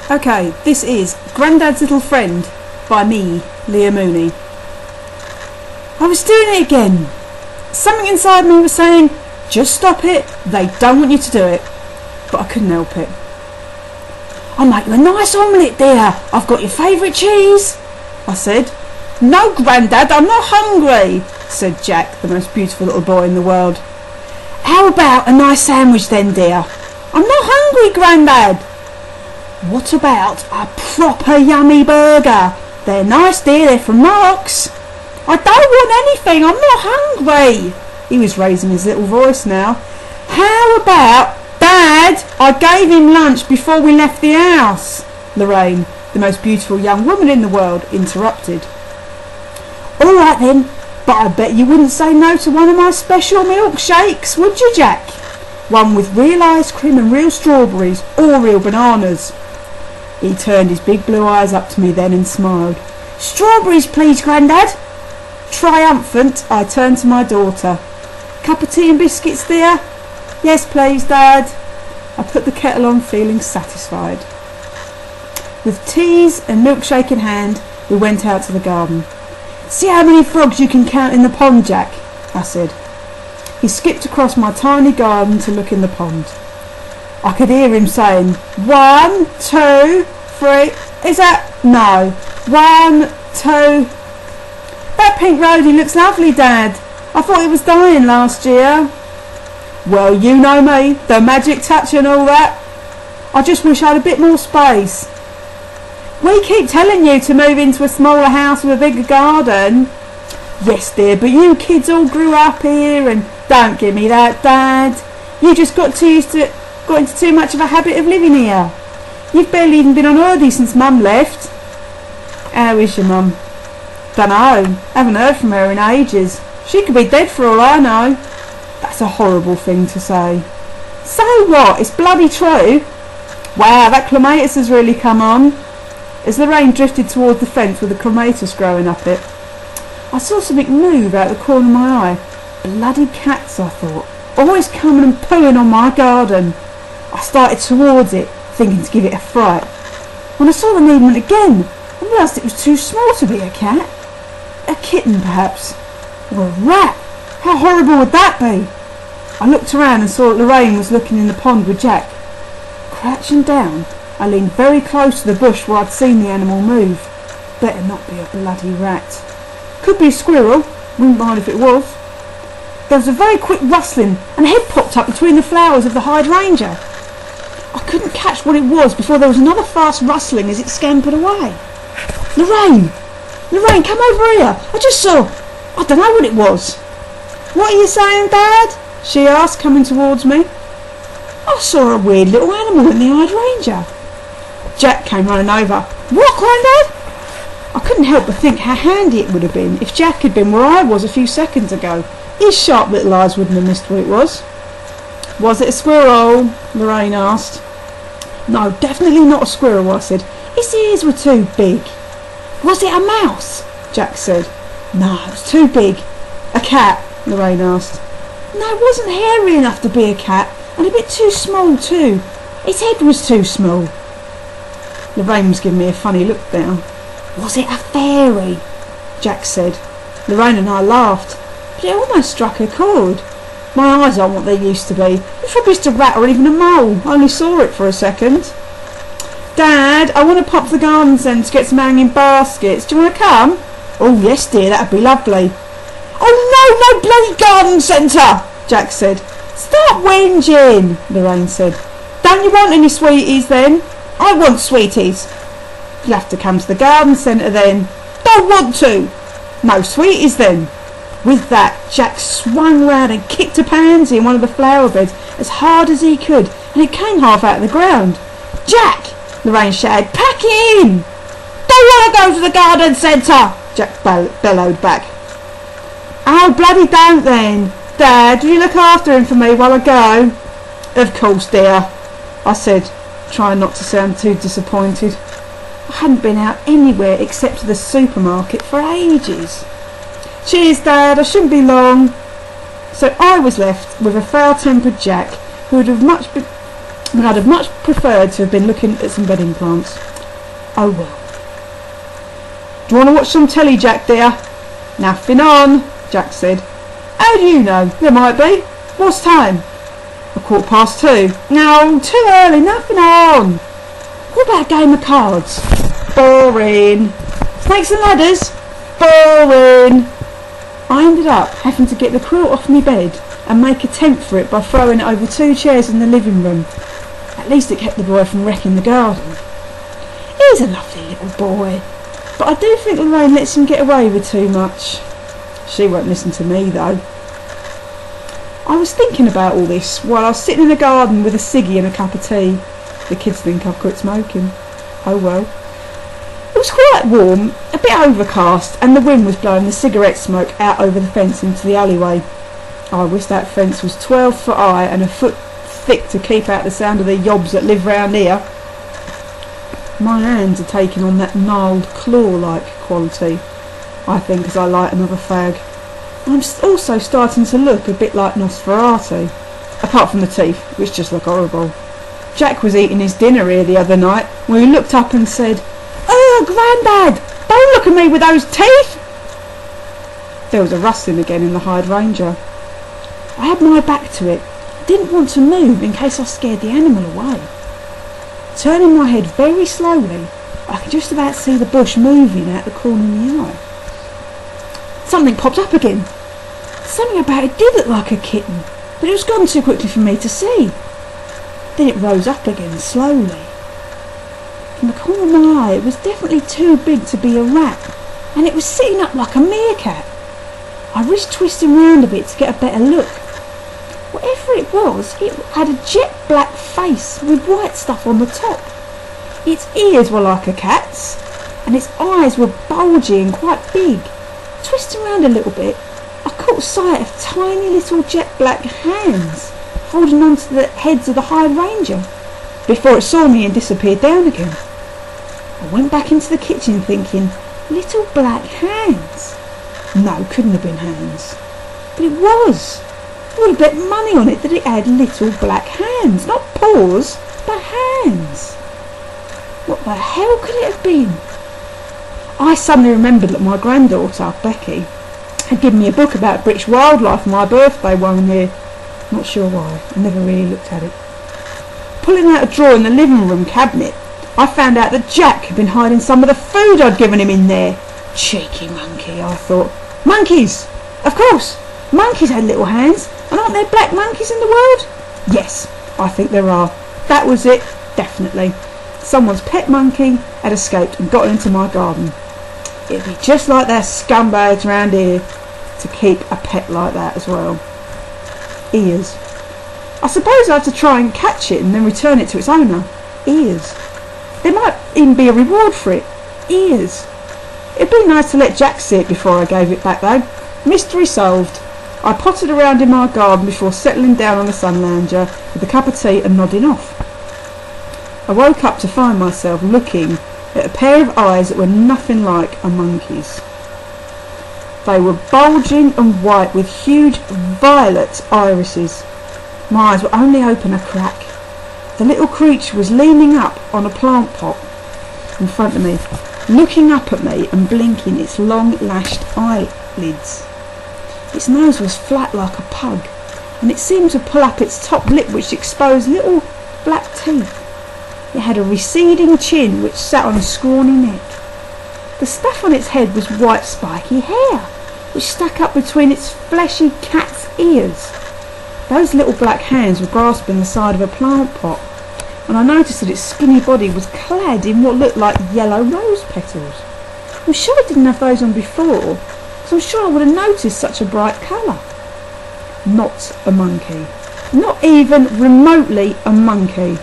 Okay, this is Granddad's Little Friend by me, Leah Mooney. I was doing it again. Something inside me was saying, just stop it, they don't want you to do it. But I couldn't help it. I'll make you a nice omelette, dear. I've got your favourite cheese, I said. No, Grandad, I'm not hungry, said Jack, the most beautiful little boy in the world. How about a nice sandwich then, dear? I'm not hungry, Grandad. What about a proper yummy burger? They're nice, dear, they're from Mark's. I don't want anything, I'm not hungry. He was raising his little voice now. How about, Dad, I gave him lunch before we left the house. Lorraine, the most beautiful young woman in the world, interrupted. All right then, but I bet you wouldn't say no to one of my special milkshakes, would you, Jack? One with real ice cream and real strawberries, or real bananas. He turned his big blue eyes up to me then and smiled. Strawberries, please, Grandad. Triumphant, I turned to my daughter. Cup of tea and biscuits, dear? Yes, please, Dad. I put the kettle on, feeling satisfied. With teas and milkshake in hand, we went out to the garden. See how many frogs you can count in the pond, Jack, I said. He skipped across my tiny garden to look in the pond. I could hear him saying, 1, 2, 3, is that? No. 1, 2. That pink rhodie looks lovely, Dad. I thought it was dying last year. Well, you know me, the magic touch and all that. I just wish I had a bit more space. We keep telling you to move into a smaller house with a bigger garden. Yes, dear, but you kids all grew up here and don't give me that, Dad. You just got into too much of a habit of living here. You've barely even been on holiday since Mum left. How is your Mum? Dunno, haven't heard from her in ages. She could be dead for all I know. That's a horrible thing to say. So what? It's bloody true. Wow, that clematis has really come on. As the rain drifted toward the fence with the clematis growing up it, I saw something move out the corner of my eye. Bloody cats, I thought, always coming and pooing on my garden. I started towards it, thinking to give it a fright. When I saw the movement again, I realised it was too small to be a cat. A kitten, perhaps. Or a rat. How horrible would that be? I looked around and saw that Lorraine was looking in the pond with Jack. Crouching down, I leaned very close to the bush where I'd seen the animal move. Better not be a bloody rat. Could be a squirrel. Wouldn't mind if it was. There was a very quick rustling and a head popped up between the flowers of the hydrangea. I couldn't catch what it was before there was another fast rustling as it scampered away. Lorraine! Lorraine, come over here! I just saw... I don't know what it was. What are you saying, Dad? She asked, coming towards me. I saw a weird little animal in the hydrangea. Jack came running over. What, Grandad? I couldn't help but think how handy it would have been if Jack had been where I was a few seconds ago. His sharp little eyes wouldn't have missed what it was. Was it a squirrel? Lorraine asked. No, definitely not a squirrel, I said. His ears were too big. Was it a mouse? Jack said. No, it was too big. A cat? Lorraine asked. No, it wasn't hairy enough to be a cat, and a bit too small too. Its head was too small. Lorraine was giving me a funny look now. Was it a fairy? Jack said. Lorraine and I laughed, but it almost struck a chord. My eyes aren't what they used to be. It's probably just a rat or even a mole. I only saw it for a second. Dad, I want to pop to the garden centre to get some hanging baskets. Do you want to come? Oh yes, dear, that'd be lovely. Oh no, no bloody garden centre, Jack said. Stop whinging, Lorraine said. Don't you want any sweeties then? I want sweeties. You'll have to come to the garden centre then. Don't want to. No sweeties then. With that, Jack swung round and kicked a pansy in one of the flower beds as hard as he could, and it came half out of the ground. Jack! Lorraine shouted, pack it in! Don't want to go to the garden centre! Jack bellowed back. Oh, bloody don't then. Dad, will you look after him for me while I go? Of course, dear, I said, trying not to sound too disappointed. I hadn't been out anywhere except to the supermarket for ages. Cheers, Dad, I shouldn't be long. So I was left with a foul-tempered Jack, who would when I'd have much preferred to have been looking at some bedding plants. Oh well. Do you want to watch some telly, Jack dear? Nothing on, Jack said. How do you know? There might be. What's time? 2:15. No, too early, nothing on. What about a game of cards? Boring. Snakes and ladders? Boring. I ended up having to get the quilt off my bed and make a tent for it by throwing it over 2 chairs in the living room. At least it kept the boy from wrecking the garden. He's a lovely little boy, but I do think Lorraine lets him get away with too much. She won't listen to me though. I was thinking about all this while I was sitting in the garden with a ciggy and a cup of tea. The kids think I've quit smoking. Oh well. It was quite warm, a bit overcast, and the wind was blowing the cigarette smoke out over the fence into the alleyway. I wish that fence was 12 foot high and a foot thick to keep out the sound of the yobs that live round here. My hands are taking on that gnarled claw-like quality, I think, as I light another fag. I'm also starting to look a bit like Nosferatu, apart from the teeth, which just look horrible. Jack was eating his dinner here the other night when he looked up and said, "Oh, Grandad, don't look at me with those teeth!" There was a rustling again in the Hyde Ranger. I had my back to it, didn't want to move in case I scared the animal away. Turning my head very slowly, I could just about see the bush moving out the corner of my eye. Something popped up again. Something about it did look like a kitten, but it was gone too quickly for me to see. Then it rose up again slowly. From the corner of my eye, it was definitely too big to be a rat, and it was sitting up like a meerkat. I risked twisting round a bit to get a better look. Whatever it was, it had a jet black face with white stuff on the top. Its ears were like a cat's, and its eyes were bulgy and quite big. Twisting round a little bit, I caught sight of tiny little jet black hands holding on to the heads of the Hyde Ranger before it saw me and disappeared down again. I went back into the kitchen thinking, little black hands. No, couldn't have been hands. But it was. I would have bet money on it that it had little black hands, not paws, but hands. What the hell could it have been? I suddenly remembered that my granddaughter, Becky, had given me a book about British wildlife for my birthday one year. Not sure why, I never really looked at it. Pulling out a drawer in the living room cabinet, I found out that Jack had been hiding some of the food I'd given him in there. Cheeky monkey, I thought. Monkeys! Of course! Monkeys had little hands, and aren't there black monkeys in the world? Yes, I think there are. That was it, definitely. Someone's pet monkey had escaped and got into my garden. It'd be just like their scumbags round here to keep a pet like that as well. Ears. I suppose I have to try and catch it and then return it to its owner. Ears. There might even be a reward for it. Ears. It'd be nice to let Jack see it before I gave it back though. Mystery solved. I pottered around in my garden before settling down on the sun lounger with a cup of tea and nodding off. I woke up to find myself looking at a pair of eyes that were nothing like a monkey's. They were bulging and white with huge violet irises. My eyes were only open a crack. The little creature was leaning up on a plant pot in front of me, looking up at me and blinking its long lashed eyelids. Its nose was flat like a pug, and it seemed to pull up its top lip, which exposed little black teeth. It had a receding chin which sat on a scrawny neck. The stuff on its head was white spiky hair, which stuck up between its fleshy cat's ears. Those little black hands were grasping the side of a plant pot, and I noticed that its skinny body was clad in what looked like yellow rose petals. I'm sure I didn't have those on before, so I'm sure I would have noticed such a bright colour. Not a monkey. Not even remotely a monkey.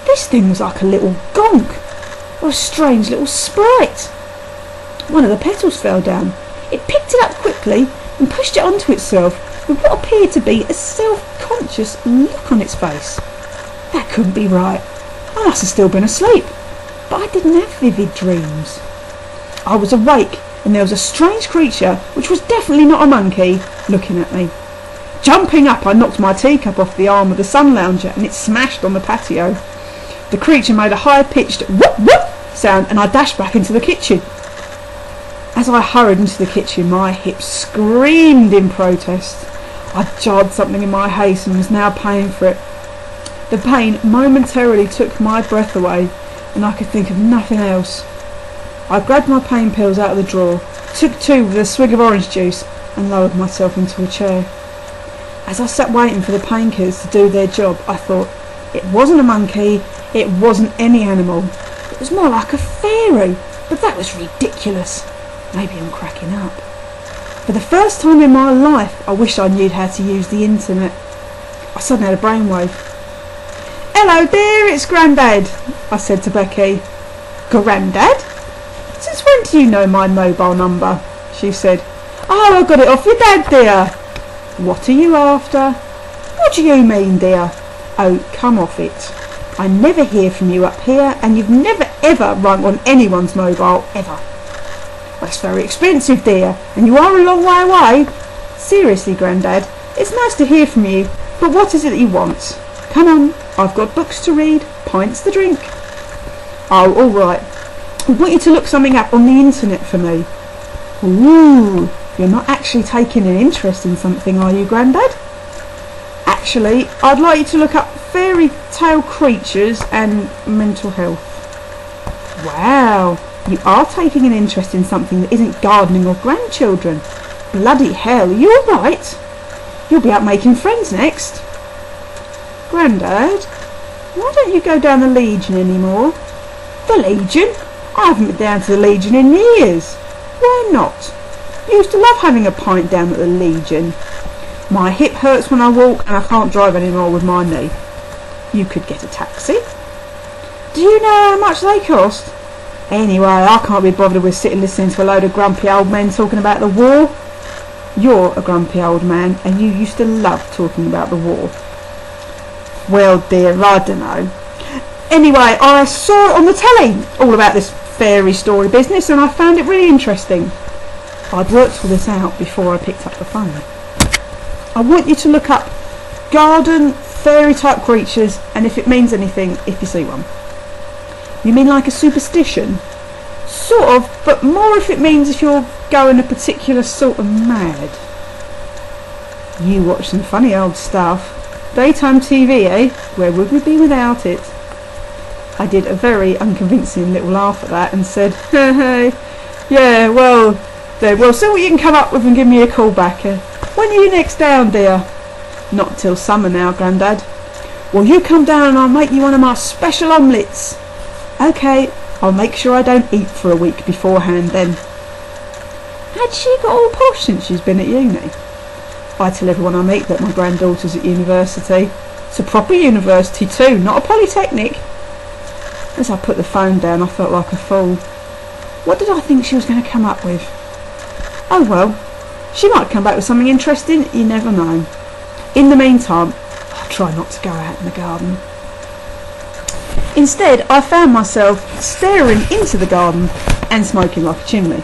This thing was like a little gonk, or a strange little sprite. One of the petals fell down. It picked it up quickly and pushed it onto itself with what appeared to be a self-conscious look on its face. That couldn't be right. I must have still been asleep, but I didn't have vivid dreams. I was awake, and there was a strange creature, which was definitely not a monkey, looking at me. Jumping up, I knocked my teacup off the arm of the sun lounger and it smashed on the patio. The creature made a high-pitched whoop whoop sound and I dashed back into the kitchen. As I hurried into the kitchen, my hips screamed in protest. I jarred something in my haste and was now paying for it. The pain momentarily took my breath away and I could think of nothing else. I grabbed my pain pills out of the drawer, took two with a swig of orange juice and lowered myself into a chair. As I sat waiting for the painkillers to do their job, I thought, it wasn't a monkey, it wasn't any animal. It was more like a fairy, but that was ridiculous. Maybe I'm cracking up. For the first time in my life, I wish I knew how to use the internet. I suddenly had a brainwave. "Hello dear, it's Granddad," I said to Becky. "Granddad? Since when do you know my mobile number?" she said. "Oh, I got it off your dad, dear." "What are you after?" "What do you mean, dear?" "Oh, come off it. I never hear from you up here, and you've never ever rung on anyone's mobile, ever." "Well, it's very expensive, dear, and you are a long way away." "Seriously, Grandad, it's nice to hear from you, but what is it that you want? Come on, I've got books to read, pints to drink." "Oh, all right. I want you to look something up on the internet for me." "Ooh, you're not actually taking an interest in something, are you, Grandad?" "Actually, I'd like you to look up fairy tale creatures and mental health." "Wow, you are taking an interest in something that isn't gardening or grandchildren. Bloody hell, are you all right? You'll be out making friends next." "Grandad, why don't you go down the Legion anymore?" "The Legion? I haven't been down to the Legion in years." "Why not? I used to love having a pint down at the Legion." "My hip hurts when I walk and I can't drive anymore with my knee." "You could get a taxi." "Do you know how much they cost?" "Anyway, I can't be bothered with sitting listening to a load of grumpy old men talking about the war." "You're a grumpy old man and you used to love talking about the war." "Well dear, I dunno. Anyway, I saw it on the telly, all about this fairy story business, and I found it really interesting." I'd worked all this out before I picked up the phone. "I want you to look up garden fairy type creatures, and if it means anything, if you see one." "You mean like a superstition?" "Sort of, but more if it means if you're going a particular sort of mad." "You watch some funny old stuff. Daytime TV, eh? Where would we be without it?" I did a very unconvincing little laugh at that and said, "Hey, yeah, well, then, well, see what you can come up with and give me a call back. When are you next down, dear?" "Not till summer now, Grandad." "Well, you come down and I'll make you one of my special omelettes." "OK, I'll make sure I don't eat for a week beforehand then." Had she got all posh since she's been at uni? I tell everyone I meet that my granddaughter's at university. It's a proper university too, not a polytechnic. As I put the phone down, I felt like a fool. What did I think she was going to come up with? Oh well, she might come back with something interesting, you never know. In the meantime, I'll try not to go out in the garden. Instead, I found myself staring into the garden and smoking like a chimney.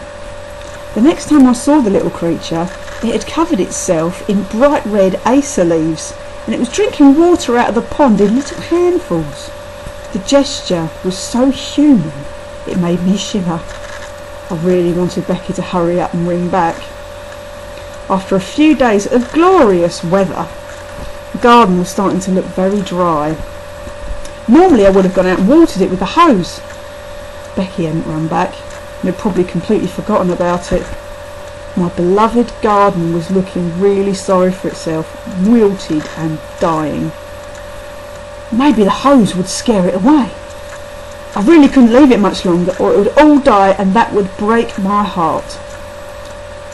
The next time I saw the little creature, it had covered itself in bright red acer leaves, and it was drinking water out of the pond in little handfuls. The gesture was so human, it made me shiver. I really wanted Becky to hurry up and ring back. After a few days of glorious weather, the garden was starting to look very dry. Normally I would have gone out and watered it with the hose. Becky hadn't run back and had probably completely forgotten about it. My beloved garden was looking really sorry for itself, wilted and dying. Maybe the hose would scare it away. I really couldn't leave it much longer or it would all die, and that would break my heart.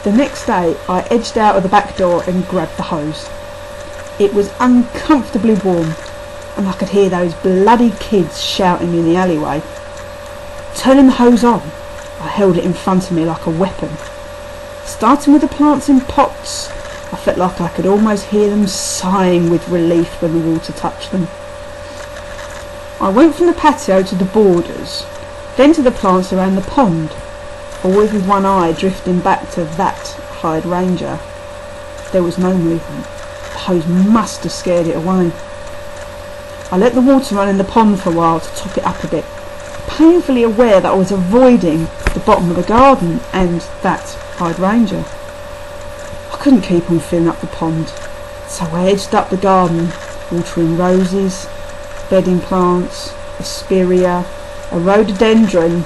The next day I edged out of the back door and grabbed the hose. It was uncomfortably warm and I could hear those bloody kids shouting in the alleyway. Turning the hose on, I held it in front of me like a weapon. Starting with the plants in pots, I felt like I could almost hear them sighing with relief when the water touched them. I went from the patio to the borders, then to the plants around the pond, always with one eye drifting back to that hydrangea. There was no movement. The hose must have scared it away. I let the water run in the pond for a while to top it up a bit, painfully aware that I was avoiding the bottom of the garden and that hydrangea. I couldn't keep on filling up the pond, so I edged up the garden, watering roses, bedding plants, aspiria, a rhododendron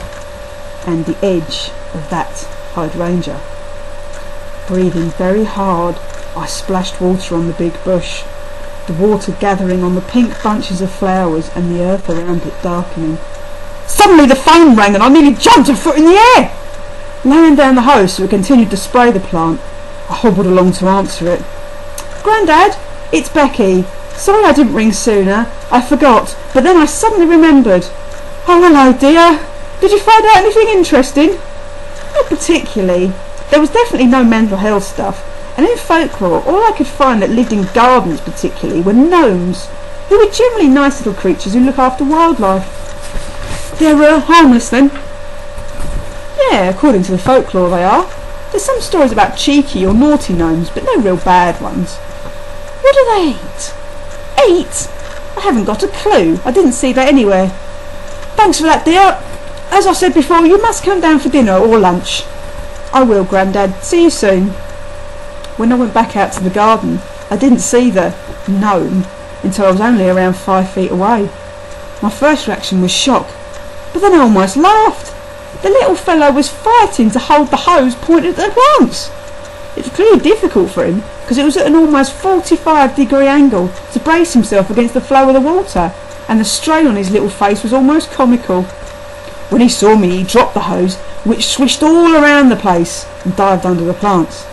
and the edge of that hydrangea. Breathing very hard, I splashed water on the big bush, the water gathering on the pink bunches of flowers and the earth around it darkening. Suddenly the phone rang and I nearly jumped a foot in the air. Laying down the hose so it continued to spray the plant, I hobbled along to answer it. Grandad, it's Becky. Sorry I didn't ring sooner. I forgot, but then I suddenly remembered. Oh, hello dear. Did you find out anything interesting? Not particularly. There was definitely no mental health stuff, and in folklore all I could find that lived in gardens particularly were gnomes, who were generally nice little creatures who look after wildlife. They're harmless then? Yeah, according to the folklore they are. There's some stories about cheeky or naughty gnomes, but no real bad ones. What do they eat? Eat? I haven't got a clue. I didn't see that anywhere. Thanks for that, dear. As I said before, you must come down for dinner or lunch. I will, Grandad. See you soon. When I went back out to the garden, I didn't see the gnome until I was only around 5 feet away. My first reaction was shock, but then I almost laughed. The little fellow was fighting to hold the hose pointed at the plants. It was clearly difficult for him, because it was at an almost 45-degree angle to brace himself against the flow of the water, and the strain on his little face was almost comical. When he saw me, he dropped the hose, which swished all around the place, and dived under the plants.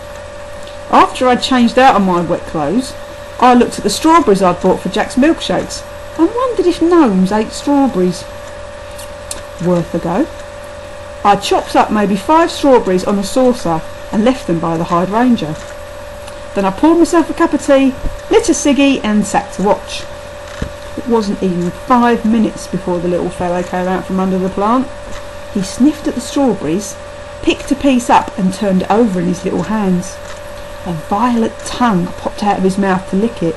After I'd changed out of my wet clothes, I looked at the strawberries I'd bought for Jack's milkshakes, and wondered if gnomes ate strawberries. Worth a go. I chopped up maybe 5 strawberries on a saucer and left them by the hydrangea. Then I poured myself a cup of tea, lit a ciggy and sat to watch. It wasn't even 5 minutes before the little fellow came out from under the plant. He sniffed at the strawberries, picked a piece up and turned it over in his little hands. A violet tongue popped out of his mouth to lick it.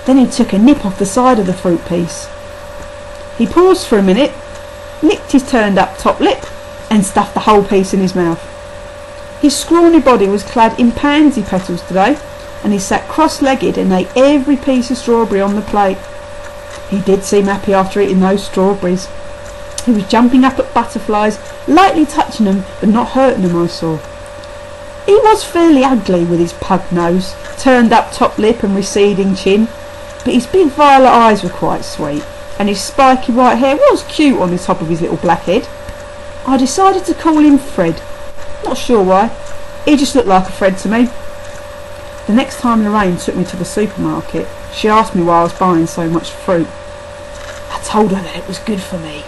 Then he took a nip off the side of the fruit piece. He paused for a minute, licked his turned up top lip and stuffed the whole piece in his mouth. His scrawny body was clad in pansy petals today, and he sat cross-legged and ate every piece of strawberry on the plate. He did seem happy after eating those strawberries. He was jumping up at butterflies, lightly touching them but not hurting them, I saw. He was fairly ugly with his pug nose, turned up top lip and receding chin, but his big violet eyes were quite sweet, and his spiky white hair was cute on the top of his little black head. I decided to call him Fred. Not sure why. He just looked like a Fred to me. The next time Lorraine took me to the supermarket, she asked me why I was buying so much fruit. I told her that it was good for me,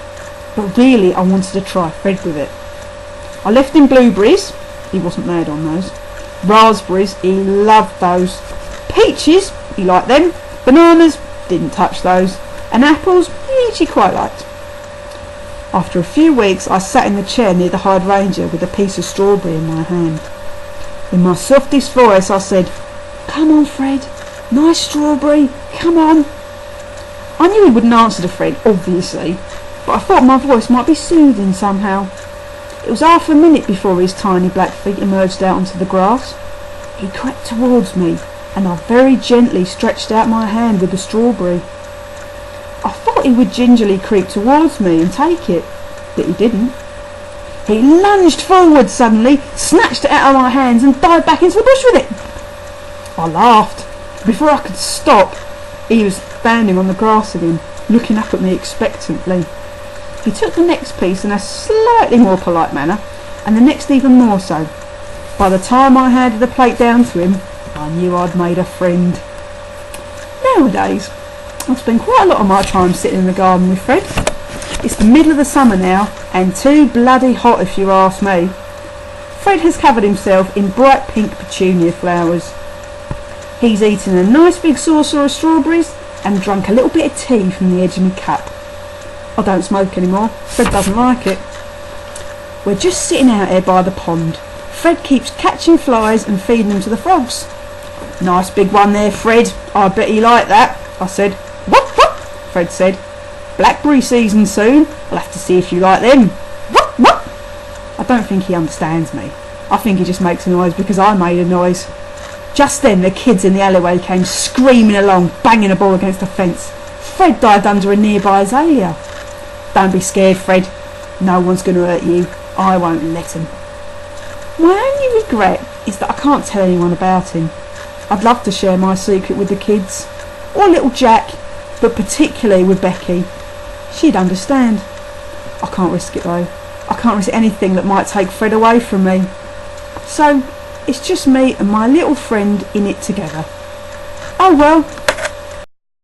but really I wanted to try Fred with it. I left him blueberries. He wasn't mad on those. Raspberries, he loved those. Peaches, he liked them. Bananas, didn't touch those. And apples, he quite liked. After a few weeks I sat in the chair near the hydrangea with a piece of strawberry in my hand. In my softest voice I said, "Come on Fred, nice strawberry, come on." I knew he wouldn't answer to Fred, obviously, but I thought my voice might be soothing somehow. It was half a minute before his tiny black feet emerged out onto the grass. He crept towards me and I very gently stretched out my hand with the strawberry. I thought he would gingerly creep towards me and take it, but he didn't. He lunged forward suddenly, snatched it out of my hands and dived back into the bush with it. I laughed. Before I could stop, he was standing on the grass again, looking up at me expectantly. He took the next piece in a slightly more polite manner, and the next even more so. By the time I handed the plate down to him, I knew I'd made a friend. Nowadays, I spend quite a lot of my time sitting in the garden with Fred. It's the middle of the summer now, and too bloody hot if you ask me. Fred has covered himself in bright pink petunia flowers. He's eaten a nice big saucer of strawberries and drunk a little bit of tea from the edge of my cup. I don't smoke anymore. Fred doesn't like it. We're just sitting out here by the pond. Fred keeps catching flies and feeding them to the frogs. Nice big one there, Fred. I bet he liked that, I said. What? Fred said. Blackberry season soon. I'll have to see if you like them. What? I don't think he understands me. I think he just makes a noise because I made a noise. Just then the kids in the alleyway came screaming along, banging a ball against the fence. Fred dived under a nearby azalea. Don't be scared, Fred. No one's going to hurt you. I won't let him. My only regret is that I can't tell anyone about him. I'd love to share my secret with the kids, or little Jack, but particularly with Becky. She'd understand. I can't risk it though. I can't risk anything that might take Fred away from me. So, it's just me and my little friend in it together. Oh well,